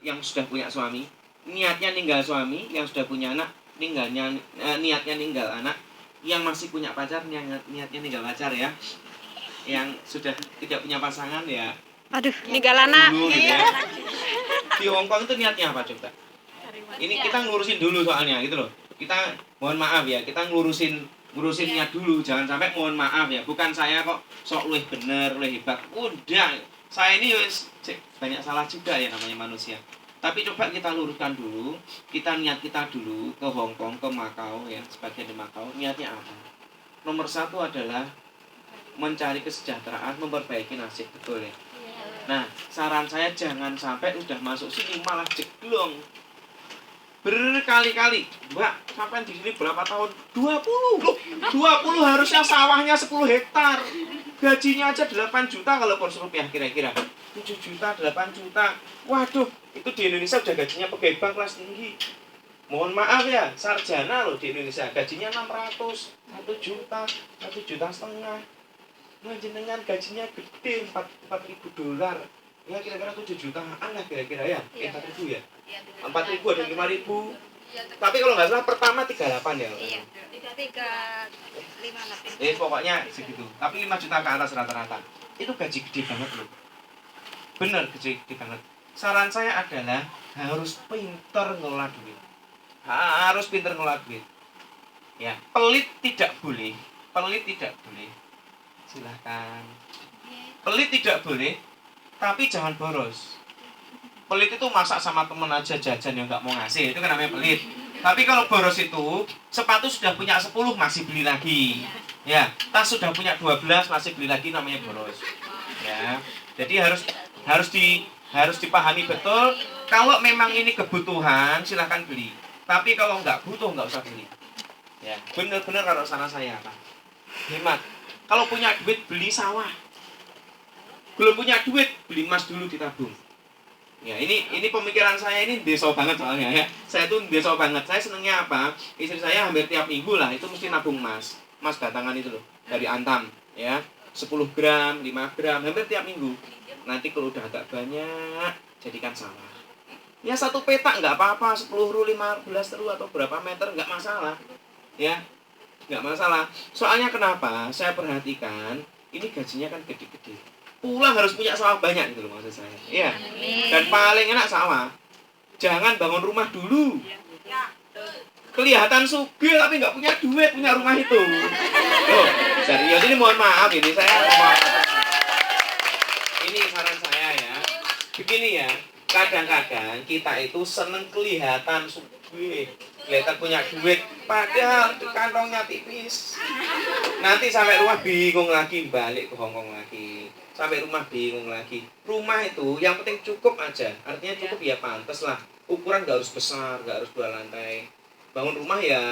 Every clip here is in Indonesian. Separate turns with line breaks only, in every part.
yang sudah punya suami, niatnya ninggal suami, yang sudah punya anak, niatnya ninggal anak, yang masih punya pacar, niatnya ninggal pacar ya. Yang sudah tidak punya pasangan ya.
Aduh, ninggal anak.
Gitu ya. Di Hongkong itu niatnya apa coba? Ini kita ngurusin dulu soalnya gitu loh. Kita mohon maaf ya, kita ngurusin niat dulu, jangan sampai mohon maaf ya. Bukan saya kok sok luwih bener, luwih hebat. Udah, saya ini banyak salah juga ya namanya manusia. Tapi coba kita luruskan dulu, niat kita dulu ke Hongkong, ke Makau ya, sebagian di Makau, niatnya apa? Nomor 1 adalah mencari kesejahteraan, memperbaiki nasib, betul ya. Nah, saran saya jangan sampai udah masuk sini malah jeglong. Berkali-kali, Mbak, sampai di sini berapa tahun? 20. Loh, 20 harusnya sawahnya 10 hektar. Gajinya aja 8 juta kalau kurs rupiah kira-kira. 7 juta, 8 juta. Waduh, itu di Indonesia udah gajinya pegawai bank kelas tinggi. Mohon maaf ya, sarjana loh di Indonesia. Gajinya 600, 1 juta, 1,5 juta. Nah, jenengan gajinya gede, 4.000 dolar. Ya kira-kira 7 jutaan lah kira-kira ya. 4.000 ya. 4.000 ada 5.000. Tapi kalau nggak salah pertama 38 ya.
Iya, 33, 5
pokoknya segitu. Tapi 5 juta ke atas rata-rata. Itu gaji gede banget loh. Bener gede banget. Saran saya adalah harus pintar ngelola duit. Harus pintar ngelola duit. Ya, pelit tidak boleh. Silahkan. Pelit tidak boleh, tapi jangan boros. Pelit itu masak sama temen aja jajan yang nggak mau ngasih, itu kan namanya pelit. Tapi kalau boros itu, sepatu sudah punya 10 masih beli lagi. Ya, tas sudah punya 12 masih beli lagi, namanya boros. Ya, jadi harus dipahami betul. Kalau memang ini kebutuhan, silahkan beli. Tapi kalau nggak butuh, nggak usah beli. Ya, benar-benar kalau sana saya apa? Hemat. Kalau punya duit beli sawah. Belum punya duit beli emas dulu ditabung. Ya, ini pemikiran saya ini deso banget soalnya ya. Saya tuh deso banget. Saya senengnya apa? Istri saya hampir tiap minggu lah itu mesti nabung emas. Emas batangan itu loh, dari Antam ya. 10 gram, 5 gram hampir tiap minggu. Nanti kalau udah agak banyak jadikan sawah. Ya satu petak nggak apa-apa, 10 ru, 15 ru atau berapa meter nggak masalah. Ya. Nggak masalah. Soalnya kenapa? Saya perhatikan ini gajinya kan gede-gede. Pulang harus punya sawah banyak gitu loh maksud saya. Iya. Dan paling enak sawah. Jangan bangun rumah dulu. Kelihatan sugih tapi nggak punya duit punya rumah itu. Loh, serius ini mohon maaf ini saya ngomong. Ini saran saya ya. Begini ya. Kadang-kadang kita itu seneng kelihatan sugih. Kelihatan punya duit, padahal kantongnya tipis. Nanti sampai rumah bingung lagi, balik ke Hongkong lagi. Sampai rumah bingung lagi. Rumah itu yang penting cukup aja. Artinya cukup ya pantas lah. Ukuran gak harus besar, gak harus 2 lantai. Bangun rumah ya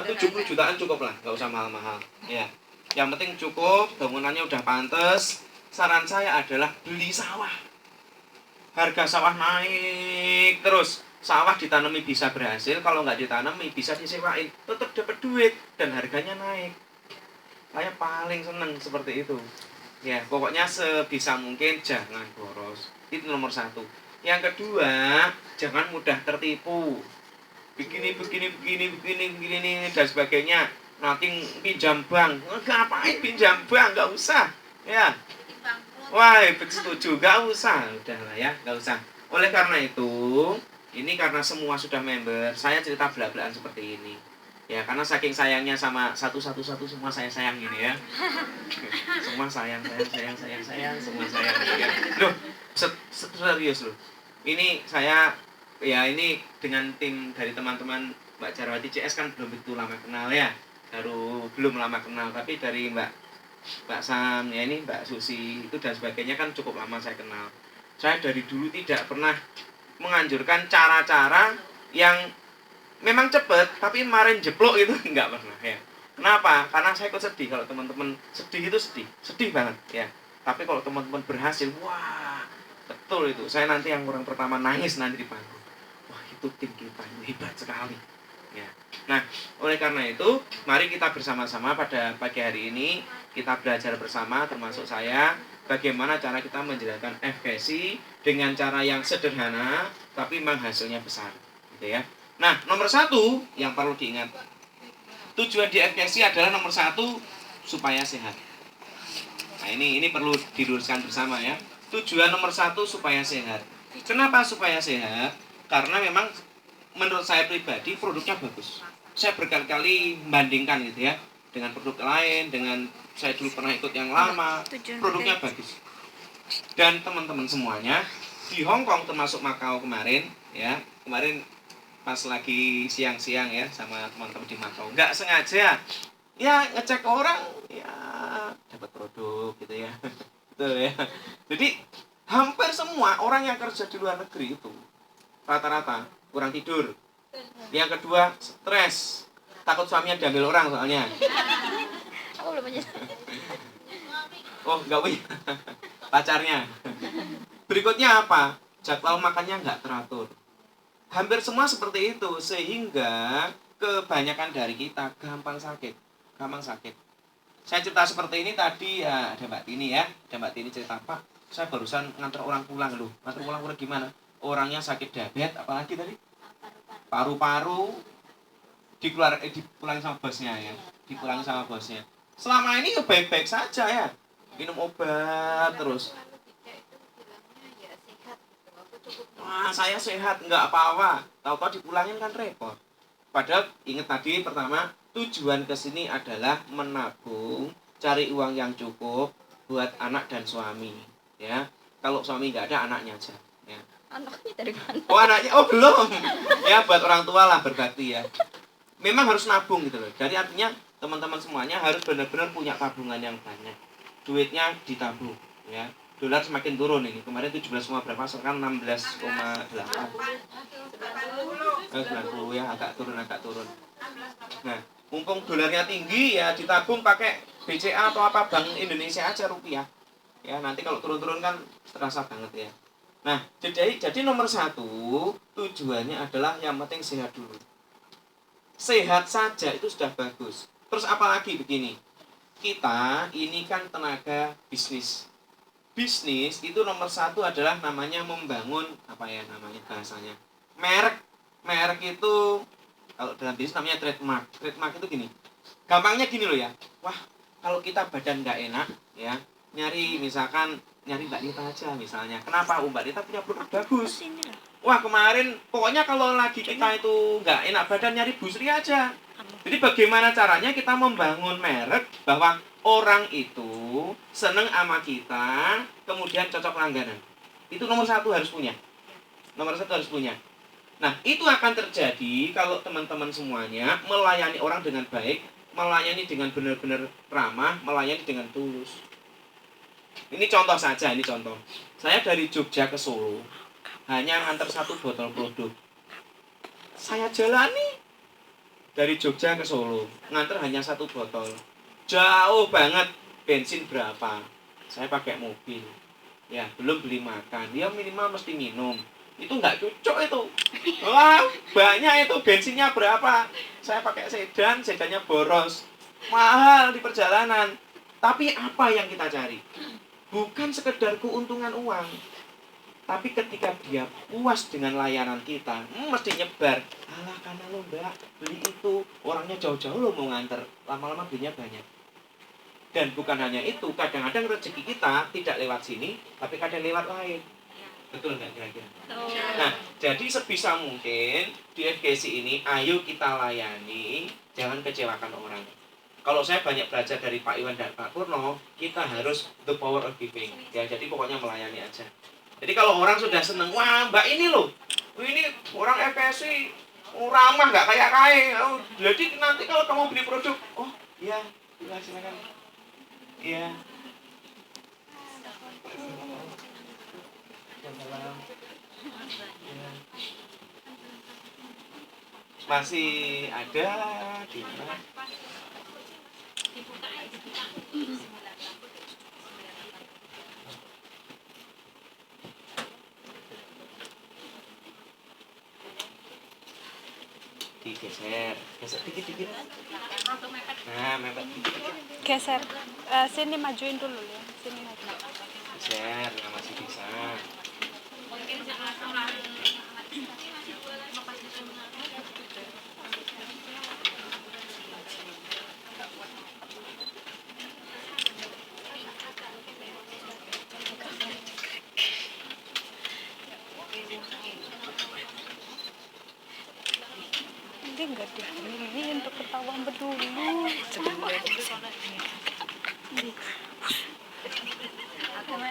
70 jutaan cukup lah, gak usah mahal-mahal. Ya, yang penting cukup, bangunannya udah pantas. Saran saya adalah beli sawah. Harga sawah naik terus. Sawah ditanami bisa berhasil, kalau nggak ditanami bisa disewain, tetap dapat duit dan harganya naik. Saya paling seneng seperti itu. Ya, pokoknya sebisa mungkin jangan boros. Itu nomor 1. Yang kedua, jangan mudah tertipu. Begini dan sebagainya. Nanti pinjam bank, ngapain pinjam bank? Nggak usah. Ya. Wah, setuju, nggak usah. Udahlah ya, nggak usah. Oleh karena itu, ini karena semua sudah member, saya cerita belak-belakan seperti ini. Ya, karena saking sayangnya sama satu semua saya sayang ini ya. Semua sayang, semua sayang. Ya. Loh, serius loh. Ini saya, ya ini dengan tim dari teman-teman Mbak Jarwati CS kan belum begitu lama kenal ya. Belum lama kenal, tapi dari Mbak Sam, ya ini Mbak Susi, itu dan sebagainya kan cukup lama saya kenal. Saya dari dulu tidak pernah menganjurkan cara-cara yang memang cepet tapi kemarin jeplok itu enggak pernah ya. Kenapa? Karena saya ikut sedih kalau teman-teman sedih itu sedih banget ya. Tapi kalau teman-teman berhasil, wah betul itu. Saya nanti yang orang pertama nangis nanti di panggung. Wah itu tim kita hebat sekali. Ya. Nah oleh karena itu mari kita bersama-sama pada pagi hari ini kita belajar bersama termasuk saya bagaimana cara kita menjalankan FKSI dengan cara yang sederhana tapi memang hasilnya besar, gitu ya. Nah, nomor 1 yang perlu diingat, tujuan di FKSI adalah nomor 1 supaya sehat. Nah, ini perlu diluruskan bersama ya. Tujuan nomor 1 supaya sehat. Kenapa supaya sehat? Karena memang menurut saya pribadi produknya bagus. Saya berkali-kali membandingkan gitu ya dengan produk lain, dengan saya dulu pernah ikut yang lama, produknya bagus. Dan teman-teman semuanya di Hong Kong termasuk Makau kemarin ya, kemarin pas lagi siang-siang ya sama teman-teman di Makau, nggak sengaja ya ngecek orang ya dapat produk gitu ya. Betul ya. Jadi hampir semua orang yang kerja di luar negeri itu rata-rata kurang tidur. Yang kedua, stres. Takut suaminya diambil orang soalnya.
Aku belum punya.
Oh, enggak punya. Pacarnya. Berikutnya apa? Jadwal makannya enggak teratur. Hampir semua seperti itu, sehingga kebanyakan dari kita gampang sakit. Gampang sakit. Saya cerita seperti ini tadi ya, ada Mbak Tini ya. Ada Mbak Tini cerita, Pak, saya barusan nganter orang pulang loh. Nganter pulang gimana? Orangnya sakit diabetes, apalagi tadi? Paru-paru, dipulang sama bosnya ya. Dipulang sama bosnya. Selama ini baik-baik saja ya. Minum obat terus. Wah, saya sehat, nggak apa-apa. Tahu-tahu dipulangin kan repot. Padahal ingat tadi pertama, tujuan kesini adalah menabung, cari uang yang cukup buat anak dan suami. Ya, kalau suami nggak ada, anaknya aja. Ya.
Anaknya dari mana?
Oh anaknya, oh belum. Ya buat orang tua lah berbakti ya. Memang harus nabung gitu loh. Jadi artinya teman-teman semuanya harus benar-benar punya tabungan yang banyak. Duitnya ditabung ya. Dolar semakin turun ini. Kemarin 17, berapa? Sekarang 16,8. 90 ya, agak turun. Nah, mumpung dolarnya tinggi ya ditabung pakai BCA atau apa Bank Indonesia aja rupiah. Ya, nanti kalau turun-turun kan terasa banget ya. Nah, jadi nomor 1 tujuannya adalah yang penting sehat dulu. Sehat saja itu sudah bagus. Terus apalagi begini, kita ini kan tenaga bisnis. Bisnis itu nomor 1 adalah namanya membangun apa ya namanya bahasanya merek. Merek itu kalau dalam bisnis namanya trademark. Trademark itu gini, gampangnya gini loh ya. Wah, kalau kita badan nggak enak ya, nyari misalkan nyari Mbak Nita aja misalnya. Kenapa? Mbak Nita punya produk bagus. Wah, kemarin pokoknya kalau lagi kita itu nggak enak badan nyari Bu Sri aja. Jadi bagaimana caranya kita membangun merek bahwa orang itu seneng sama kita, kemudian cocok langganan. Itu nomor 1 harus punya. Nomor 1 harus punya. Nah, itu akan terjadi kalau teman-teman semuanya melayani orang dengan baik, melayani dengan benar-benar ramah, melayani dengan tulus. Ini contoh saja, ini contoh. Saya dari Jogja ke Solo, hanya nganter 1 botol produk. Saya jalani dari Jogja ke Solo, nganter hanya 1 botol. Jauh banget, bensin berapa? Saya pakai mobil. Ya, belum beli makan. Dia minimal mesti minum. Itu nggak cocok itu. Wah, banyak itu bensinnya berapa? Saya pakai sedannya boros. Mahal di perjalanan. Tapi apa yang kita cari? Bukan sekedar keuntungan uang. Tapi ketika dia puas dengan layanan kita, mesti nyebar. Alah, karena lo mbak beli itu, orangnya jauh-jauh lo mau nganter, lama-lama belinya banyak. Dan bukan hanya itu, kadang-kadang rezeki kita tidak lewat sini, tapi kadang lewat lain. Betul nggak kira-kira? Nah, jadi sebisa mungkin di FGC ini, ayo kita layani, jangan kecewakan orang. Kalau saya banyak belajar dari Pak Iwan dan Pak Purno, kita harus the power of giving. Ya, jadi pokoknya melayani aja. Jadi kalau orang sudah seneng, wah mbak ini loh, ini orang FSI, ramah nggak kayak kaya. Oh, jadi nanti kalau kamu beli produk, oh iya, silakan. Iya. Masih ada di mana? Geser dikit. Nah, mepet dikit.
Geser. Sini majuin dulu ya. Sini maju.
Share yang masih bisa.
Dia nggak dihubungin untuk ketahuan berdulu.